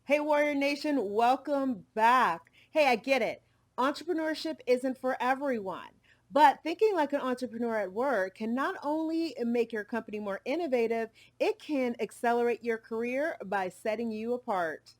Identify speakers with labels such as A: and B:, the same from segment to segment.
A: Hey, Warrior Nation, welcome back. Hey, I get it. Entrepreneurship isn't for everyone, but thinking like an entrepreneur at work can not only make your company more innovative, it can accelerate your career by setting you apart.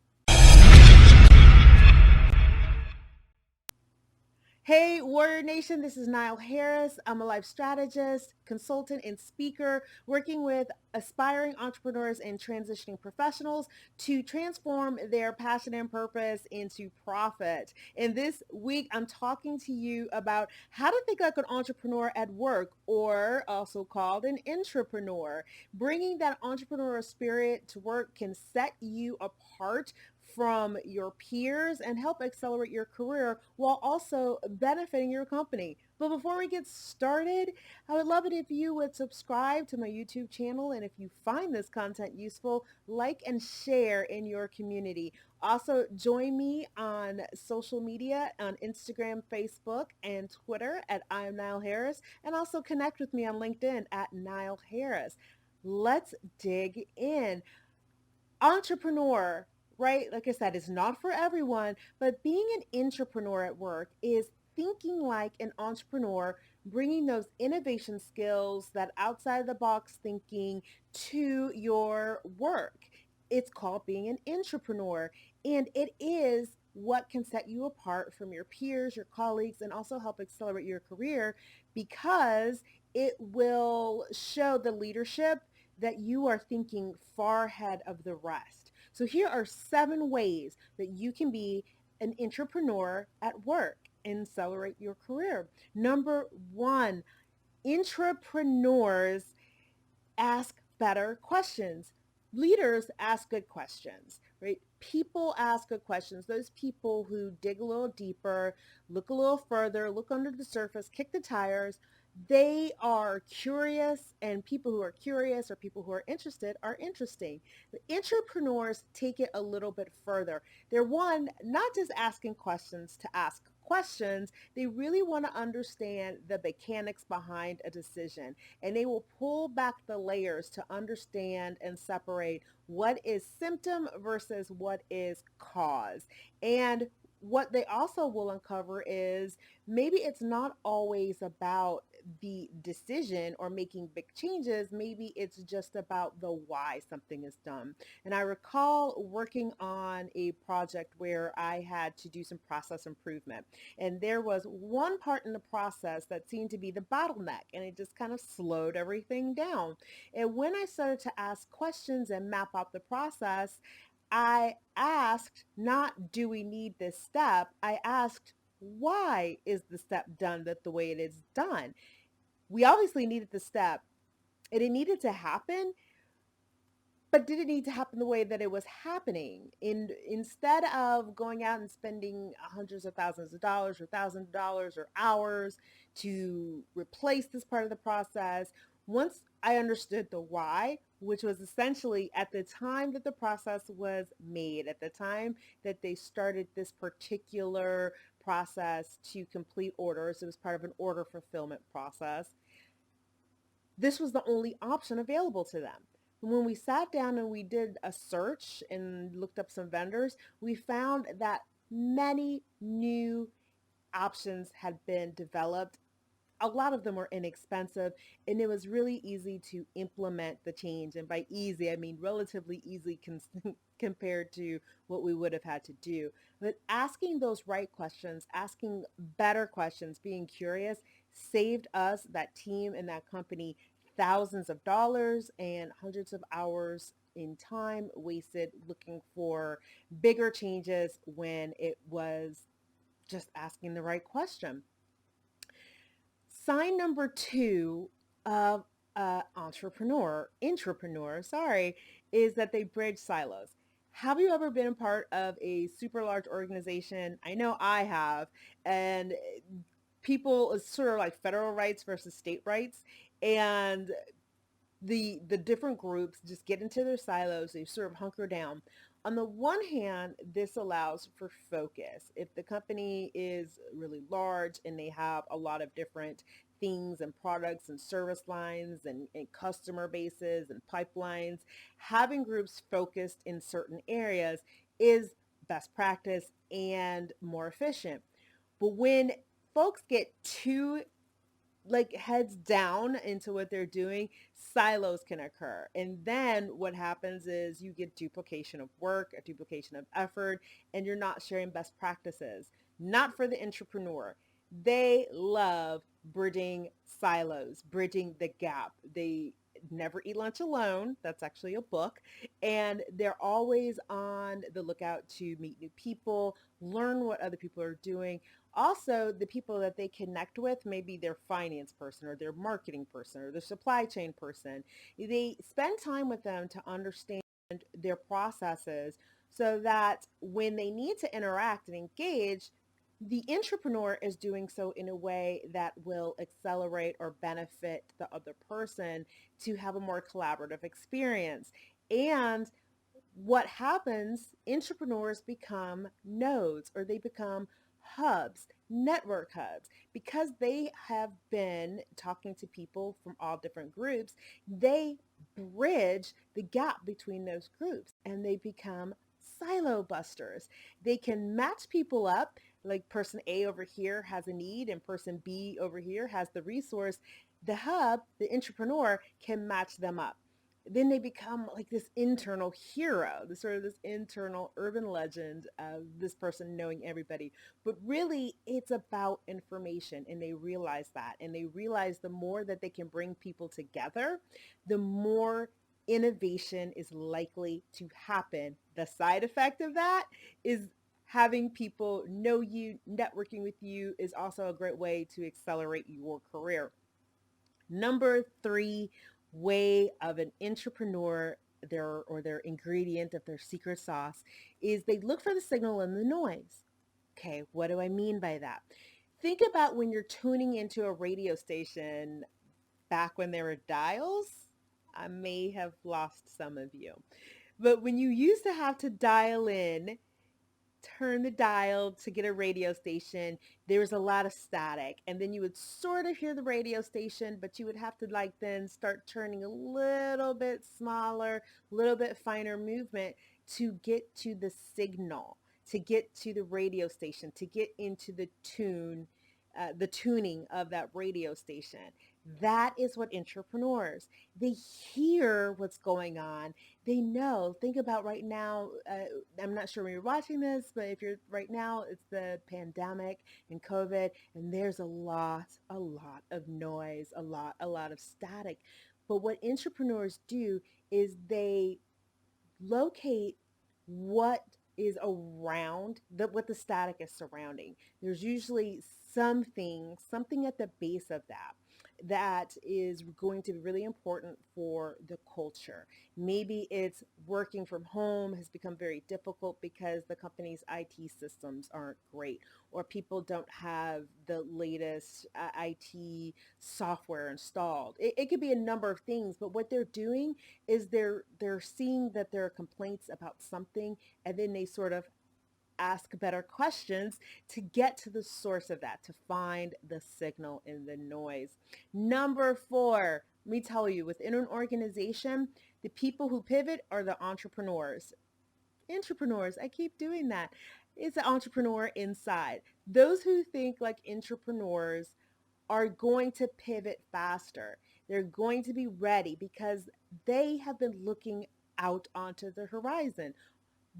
A: Hey, Warrior Nation, this is Nile Harris. I'm a life strategist, consultant, and speaker working with aspiring entrepreneurs and transitioning professionals to transform their passion and purpose into profit. And this week, I'm talking to you about how to think like an entrepreneur at work, or also called an intrapreneur. Bringing that entrepreneurial spirit to work can set you apart from your peers and help accelerate your career while also benefiting your company. But before we get started, I would love it if you would subscribe to my YouTube channel. And if you find this content useful, like and share in your community. Also, join me on social media on Instagram, Facebook, and Twitter at I am Nile Harris. And also connect with me on LinkedIn at Nile Harris. Let's dig in. Entrepreneur, right? Like I said, is not for everyone, but being an entrepreneur at work is thinking like an entrepreneur, bringing those innovation skills, that outside the box thinking to your work. It's called being an entrepreneur, and it is what can set you apart from your peers, your colleagues, and also help accelerate your career because it will show the leadership that you are thinking far ahead of the rest. So here are 7 ways that you can be an entrepreneur at work and accelerate your career. Number 1, entrepreneurs ask better questions. Leaders ask good questions, right? People ask good questions. Those people who dig a little deeper, look a little further, look under the surface, kick the tires, they are curious, and people who are curious or people who are interesting. The entrepreneurs take it a little bit further. They're not just asking questions to ask questions, they really want to understand the mechanics behind a decision, and they will pull back the layers to understand and separate what is symptom versus what is cause. And what they also will uncover is maybe it's not always about the decision or making big changes. Maybe it's just about the why something is done. And I recall working on a project where I had to do some process improvement. And there was one part in the process that seemed to be the bottleneck, and it just kind of slowed everything down. And when I started to ask questions and map out the process, I asked not, do we need this step? I asked, why is the step done the way it is done? We obviously needed the step, and it needed to happen, but did it need to happen the way that it was happening? Instead of going out and spending hundreds of thousands of dollars or thousands of dollars or hours to replace this part of the process, once I understood the why, which was essentially at the time that the process was made, at the time that they started this particular process to complete orders, it was part of an order fulfillment process. This was the only option available to them. When we sat down and we did a search and looked up some vendors, we found that many new options had been developed. A lot of them were inexpensive, and it was really easy to implement the change. And by easy, I mean relatively easy compared to what we would have had to do. But asking those right questions, asking better questions, being curious, saved us, that team and that company, thousands of dollars and hundreds of hours in time wasted looking for bigger changes when it was just asking the right question. Sign number 2 of entrepreneur, sorry, is that they bridge silos. Have you ever been a part of a super large organization? I know I have. And people, it's sort of like federal rights versus state rights. And the different groups just get into their silos, they sort of hunker down. On the one hand, this allows for focus. If the company is really large and they have a lot of different things and products and service lines and customer bases and pipelines, having groups focused in certain areas is best practice and more efficient. But when folks get too like heads down into what they're doing, silos can occur. And then what happens is you get duplication of work, a duplication of effort, and you're not sharing best practices. Not for the entrepreneur. They love bridging silos, bridging the gap. They never eat lunch alone. That's actually a book. And they're always on the lookout to meet new people, learn what other people are doing. Also, the people that they connect with, maybe their finance person or their marketing person or their supply chain person, they spend time with them to understand their processes so that when they need to interact and engage, the entrepreneur is doing so in a way that will accelerate or benefit the other person to have a more collaborative experience. And what happens, entrepreneurs become nodes or they become hubs, network hubs, because they have been talking to people from all different groups. They bridge the gap between those groups and they become silo busters. They can match people up, like person A over here has a need and person B over here has the resource. The hub, the entrepreneur, can match them up. Then they become like this internal hero, this sort of this internal urban legend of this person knowing everybody. But really, it's about information, and they realize that. And they realize the more that they can bring people together, the more innovation is likely to happen. The side effect of that is having people know you, networking with you is also a great way to accelerate your career. Number three way of an entrepreneur, their ingredient of their secret sauce, is they look for the signal in the noise. Okay, what do I mean by that? Think about when you're tuning into a radio station back when there were dials. I may have lost some of you. But when you used to have to dial in, turn the dial to get a radio station, there was a lot of static. And then you would sort of hear the radio station, but you would have to like then start turning a little bit smaller, a little bit finer movement to get to the signal, to get to the radio station, to get into the tuning of that radio station. That is what entrepreneurs, they hear what's going on. They know. Think about right now. I'm not sure when you're watching this, but if you're right now, it's the pandemic and COVID, and there's a lot of noise, a lot of static. But what entrepreneurs do is they locate what is around what the static is surrounding. There's usually something at the base of that is going to be really important for the culture. Maybe it's working from home has become very difficult because the company's IT systems aren't great, or people don't have the latest IT software installed. It could be a number of things, but what they're doing is they're seeing that there are complaints about something, and then they sort of ask better questions to get to the source of that, to find the signal in the noise. Number four, let me tell you, within an organization, the people who pivot are the entrepreneurs. Entrepreneurs, I keep doing that. It's an entrepreneur inside. Those who think like entrepreneurs are going to pivot faster. They're going to be ready because they have been looking out onto the horizon.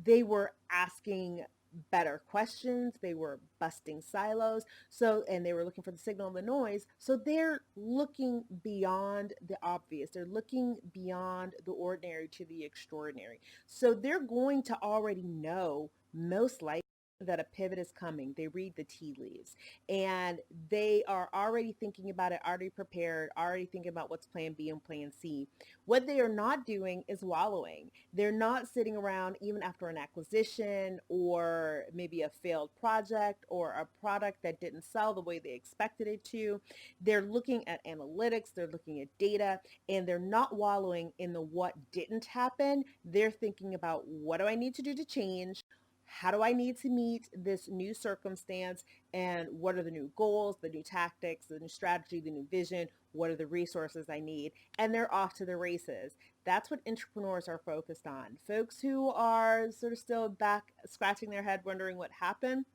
A: They were asking better questions. They were busting silos. So, and they were looking for the signal and the noise. So they're looking beyond the obvious. They're looking beyond the ordinary to the extraordinary. So they're going to already know, most likely, that a pivot is coming. They read the tea leaves and they are already thinking about it, already prepared, already thinking about what's plan B and plan C. What they are not doing is wallowing. They're not sitting around even after an acquisition or maybe a failed project or a product that didn't sell the way they expected it to. They're looking at analytics, they're looking at data, and they're not wallowing in the what didn't happen. They're thinking about what do I need to do to change? How do I need to meet this new circumstance? And what are the new goals, the new tactics, the new strategy, the new vision? What are the resources I need? And they're off to the races. That's what entrepreneurs are focused on. Folks who are sort of still back scratching their head wondering what happened,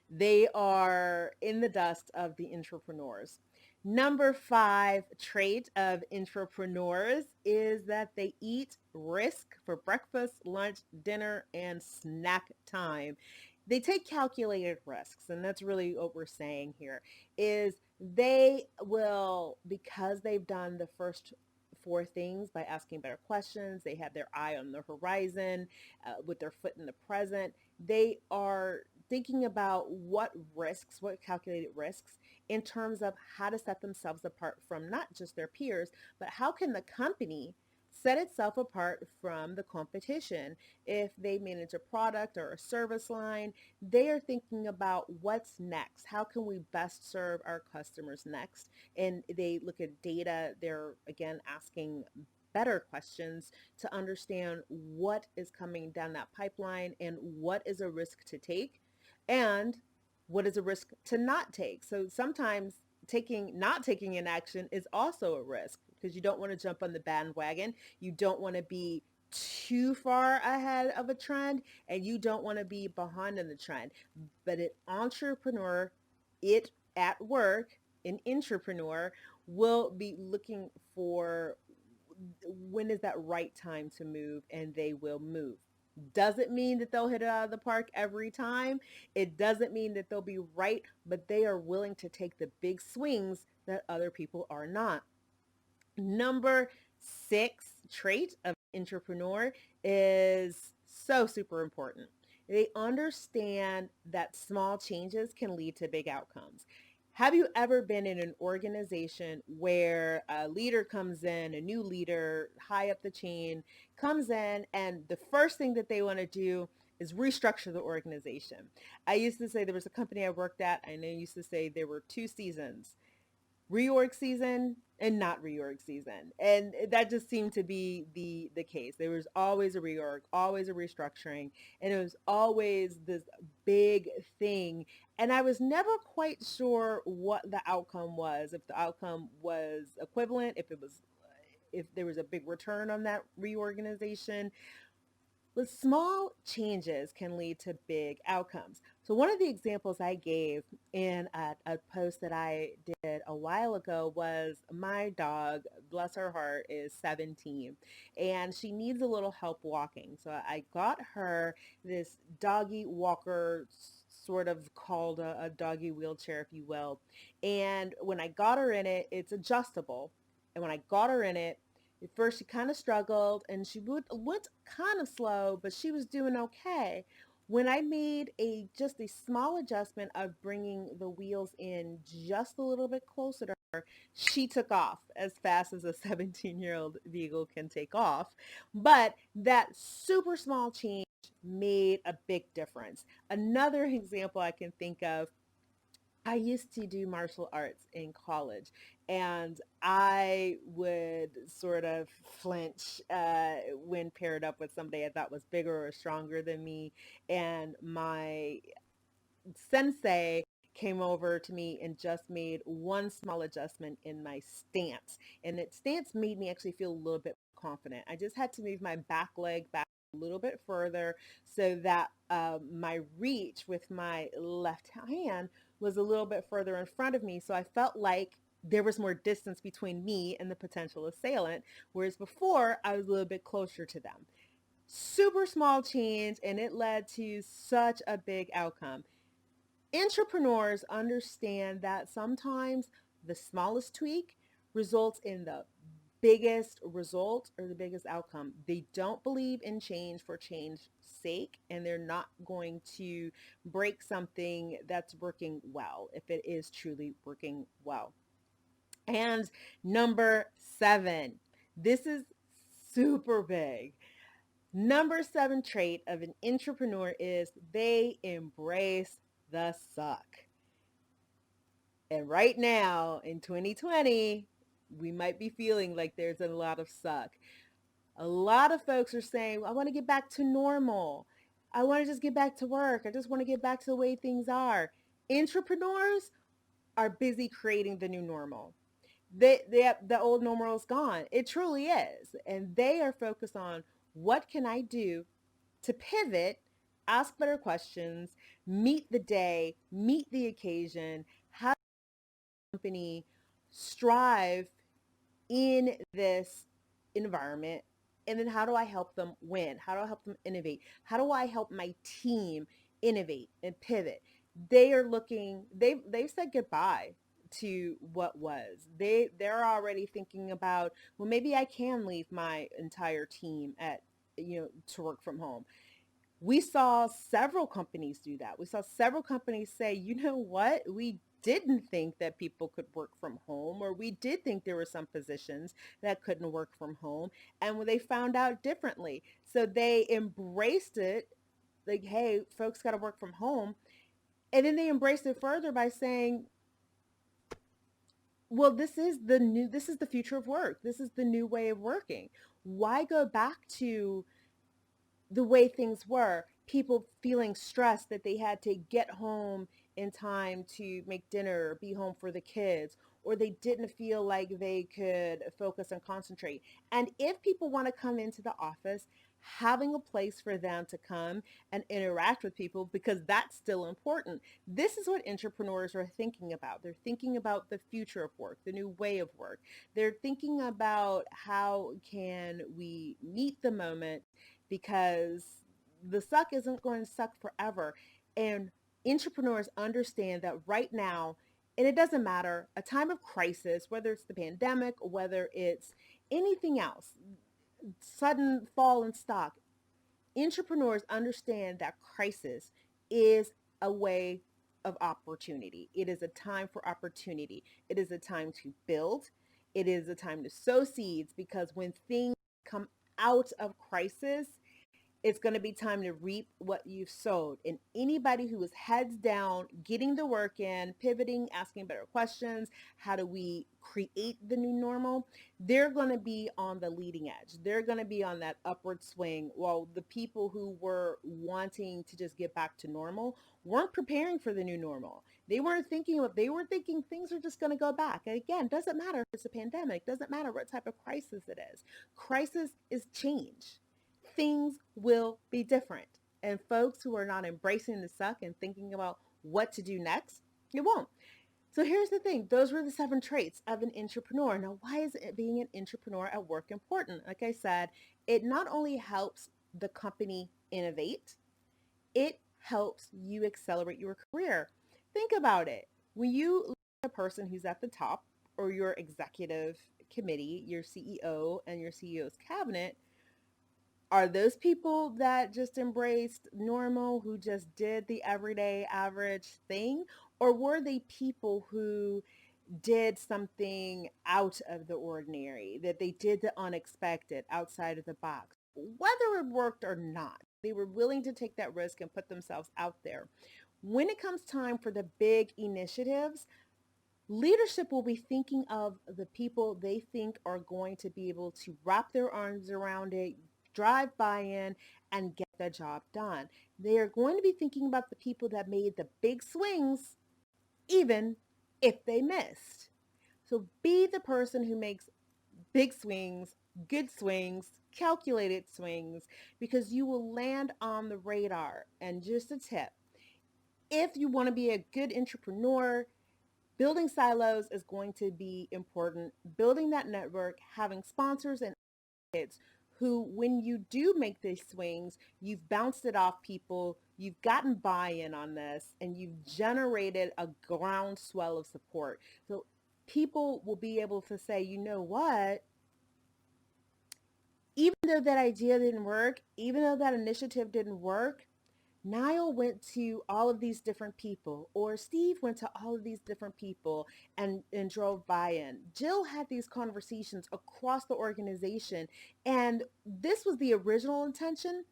A: they are in the dust of the entrepreneurs. Number 5 trait of entrepreneurs is that they eat risk for breakfast, lunch, dinner, and snack time. They take calculated risks, and that's really what we're saying here is they will, because they've done the first 4 things by asking better questions, they have their eye on the horizon, with their foot in the present, they are thinking about what risks, what calculated risks in terms of how to set themselves apart from not just their peers, but how can the company set itself apart from the competition. If they manage a product or a service line, they are thinking about what's next. How can we best serve our customers next? And they look at data. They're, again, asking better questions to understand what is coming down that pipeline and what is a risk to take and what is a risk to not take. So sometimes not taking an action is also a risk because you don't want to jump on the bandwagon. You don't want to be too far ahead of a trend and you don't want to be behind in the trend. But an entrepreneur, it at work, an entrepreneur will be looking for when is that right time to move, and they will move. Doesn't mean that they'll hit it out of the park every time. It doesn't mean that they'll be right, but they are willing to take the big swings that other people are not. Number 6 trait of an entrepreneur is so super important. They understand that small changes can lead to big outcomes. Have you ever been in an organization where a leader comes in, a new leader high up the chain comes in, and the first thing that they want to do is restructure the organization? I used to say there was a company I worked at, and I used to say there were 2 seasons: reorg season and not reorg season. And that just seemed to be the case. There was always a reorg, always a restructuring, and it was always this big thing. And I was never quite sure what the outcome was, if the outcome was equivalent, if there was a big return on that reorganization. But small changes can lead to big outcomes. So one of the examples I gave in a post that I did a while ago was my dog, bless her heart, is 17 and she needs a little help walking. So I got her this doggy walker, sort of called a doggy wheelchair, if you will. And when I got her in it, it's adjustable. And when I got her in it, at first she kind of struggled and she went kind of slow, but she was doing okay. When I made just a small adjustment of bringing the wheels in just a little bit closer to her, she took off as fast as a 17-year-old beagle can take off. But that super small change made a big difference. Another example I can think of, I used to do martial arts in college, and I would sort of flinch when paired up with somebody I thought was bigger or stronger than me. And my sensei came over to me and just made one small adjustment in my stance. And that stance made me actually feel a little bit confident. I just had to move my back leg back a little bit further so that my reach with my left hand was a little bit further in front of me. So I felt like there was more distance between me and the potential assailant, whereas before I was a little bit closer to them. Super small change, and it led to such a big outcome. Entrepreneurs understand that sometimes the smallest tweak results in the biggest result or the biggest outcome. They don't believe in change for change's sake, and they're not going to break something that's working well if it is truly working well. And number 7, this is super big. Number 7 trait of an entrepreneur is they embrace the suck. And right now in 2020, we might be feeling like there's a lot of suck. A lot of folks are saying, I want to get back to normal. I want to just get back to work. I just want to get back to the way things are. Entrepreneurs are busy creating the new normal. the old normal is gone. It truly is. And they are focused on what can I do to pivot, ask better questions, meet the day, meet the occasion, how the company strive in this environment, and then how do I help them win? How do I help them innovate? How do I help my team innovate and pivot? They are looking, they've said goodbye to what was. They're already thinking about, well, maybe I can leave my entire team at, to work from home. We saw several companies do that. We saw several companies say, you know what, we didn't think that people could work from home, or we did think there were some positions that couldn't work from home. And when they found out differently, so they embraced it, like, hey, folks got to work from home. And then they embraced it further by saying, well, this is the future of work. This is the new way of working. Why go back to the way things were, people feeling stressed that they had to get home in time to make dinner or be home for the kids, or they didn't feel like they could focus and concentrate. And if people want to come into the office, having a place for them to come and interact with people, because that's still important. This is what entrepreneurs are thinking about. They're thinking about the future of work, the new way of work. They're thinking about how can we meet the moment, because the suck isn't going to suck forever. And entrepreneurs understand that right now, and it doesn't matter, a time of crisis, whether it's the pandemic, whether it's anything else, sudden fall in stock, entrepreneurs understand that crisis is a way of opportunity. It is a time for opportunity. It is a time to build. It is a time to sow seeds, because when things come out of crisis, it's going to be time to reap what you've sowed. And anybody who is heads down, getting the work in, pivoting, asking better questions, how do we create the new normal, they're going to be on the leading edge. They're going to be on that upward swing, while the people who were wanting to just get back to normal weren't preparing for the new normal. They weren't thinking of, they were thinking things are just going to go back. And again, doesn't matter if it's a pandemic, doesn't matter what type of crisis it is. Crisis is change. Things will be different. And folks who are not embracing the suck and thinking about what to do next, it won't. So here's the thing. Those were the 7 traits of an entrepreneur. Now, why is it being an entrepreneur at work important? Like I said, it not only helps the company innovate, it helps you accelerate your career. Think about it. When you look at a person who's at the top, or your executive committee, your CEO and your CEO's cabinet, are those people that just embraced normal, who just did the everyday average thing? Or were they people who did something out of the ordinary, that they did the unexpected, outside of the box? Whether it worked or not, they were willing to take that risk and put themselves out there. When it comes time for the big initiatives, leadership will be thinking of the people they think are going to be able to wrap their arms around it, drive buy-in, and get the job done. They are going to be thinking about the people that made the big swings, even if they missed. So be the person who makes big swings, good swings, calculated swings, because you will land on the radar. And just a tip, if you want to be a good entrepreneur, building silos is going to be important. Building that network, having sponsors and kids who, when you do make these swings, you've bounced it off people, you've gotten buy-in on this, and you've generated a groundswell of support. So people will be able to say, you know what, even though that idea didn't work, even though that initiative didn't work, Nile went to all of these different people, or Steve went to all of these different people and drove buy-in. Jill had these conversations across the organization, and this was the original intention,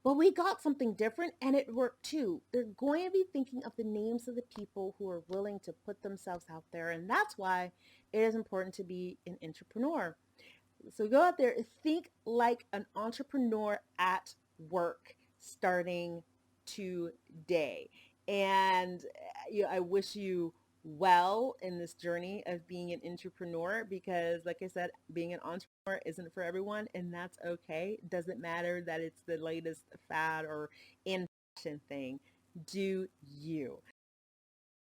A: but we got something different and it worked too. They're going to be thinking of the names of the people who are willing to put themselves out there, and that's why it is important to be an entrepreneur. So go out there and think like an entrepreneur at work, starting today. And I wish you well in this journey of being an entrepreneur, because like I said, being an entrepreneur isn't for everyone, and that's okay. It doesn't matter that it's the latest fad or in fashion thing. Do you.